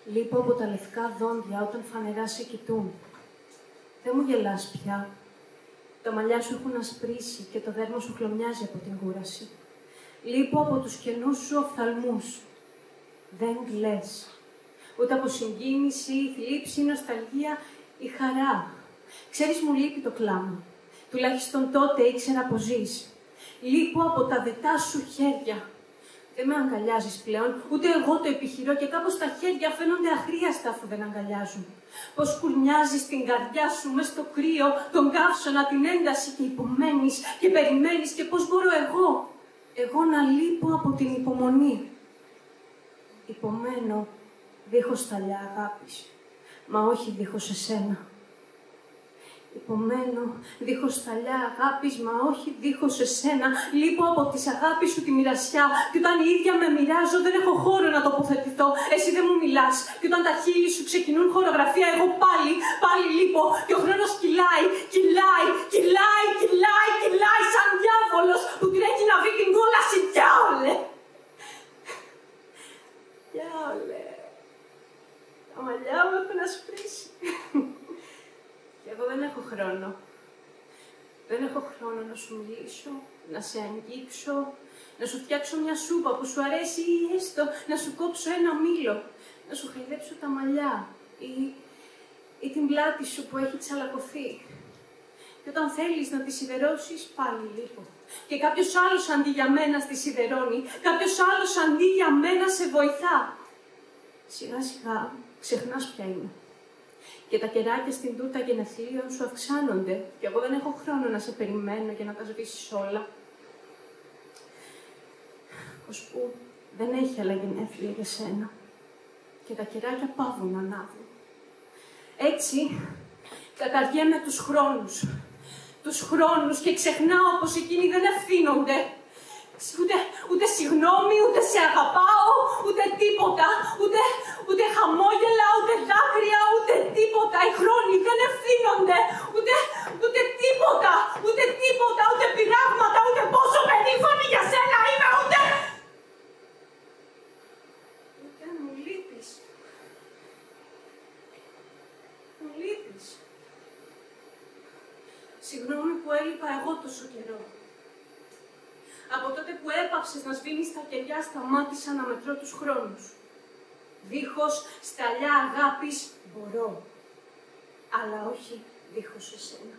Λείπω από τα λευκά δόντια όταν φανερά σε κοιτούν. Δεν μου γελάς πια. Τα μαλλιά σου έχουν ασπρίσει και το δέρμα σου χλωμιάζει από την κούραση. Λείπω από τους κενούς σου οφθαλμούς. Δεν κλαις. Ούτε από συγκίνηση, θλίψη, νοσταλγία ή χαρά. Ξέρεις, μου λείπει το κλάμα. Τουλάχιστον τότε ήξερα πως ζεις. Λείπω από τα δετά σου χέρια. Δεν με αγκαλιάζεις πλέον, ούτε εγώ το επιχειρώ και κάπως τα χέρια φαίνονται αχρίαστα αφού δεν αγκαλιάζουν. Πως κουρνιάζεις την καρδιά σου μες στο κρύο, τον καύσωνα, την ένταση και υπομένεις και περιμένεις και πώς μπορώ εγώ να λείπω από την υπομονή. Υπομένω δίχως σταλιά αγάπης, μα όχι δίχως εσένα. Υπομένω δίχως σταλιά αγάπης, μα όχι δίχως εσένα. Λείπω από της αγάπης σου τη μοιρασιά. Και όταν η ίδια με μοιράζω, δεν έχω χώρο να τοποθετηθώ. Εσύ δεν μου μιλάς. Και όταν τα χείλη σου ξεκινούν χορογραφία, εγώ πάλι λείπω. Και ο χρόνος κυλάει σαν διάβολος που τρέχει να βρει την κόλαση. Γιάολε. Τα μαλλιά μου έχουν ασπρίσει. Και εγώ δεν έχω χρόνο. Δεν έχω χρόνο να σου μιλήσω, να σε αγγίξω, να σου φτιάξω μια σούπα που σου αρέσει ή έστω να σου κόψω ένα μήλο, να σου χαϊδέψω τα μαλλιά ή την πλάτη σου που έχει τσαλακωθεί. Και όταν θέλεις να τη σιδερώσεις, πάλι λείπω. Και κάποιος άλλος αντί για μένα στη σιδερώνει, κάποιος άλλος αντί για μένα σε βοηθά. Σιγά σιγά ξεχνάς ποια είναι. Και τα κεράκια στην τούτα γενεθλίων σου αυξάνονται και εγώ δεν έχω χρόνο να σε περιμένω για να τα σβήσεις όλα. Ώσπου δεν έχει άλλα γενέθλια για σένα και τα κεράκια παύουν να ανάβουν. Έτσι, καταργέμαι τους χρόνους και ξεχνάω πως εκείνοι δεν ευθύνονται. Ούτε συγγνώμη, ούτε σε αγαπάω, ούτε τίποτα, ούτε χαμόγελα, ούτε δάκρυα, ούτε τίποτα. Οι χρόνοι δεν ευθύνονται, ούτε τίποτα, ούτε πειράγματα, ούτε πόσο περήφανη για σένα είμαι, ούτε μου λείπεις. Μου λείπεις. Συγγνώμη που έλειπα εγώ τόσο καιρό. Από τότε που έπαψες να σβήνεις τα κεριά, σταμάτησα να μετρώ τους χρόνους. Δίχως σταλιά αγάπης μπορώ, αλλά όχι δίχως εσένα.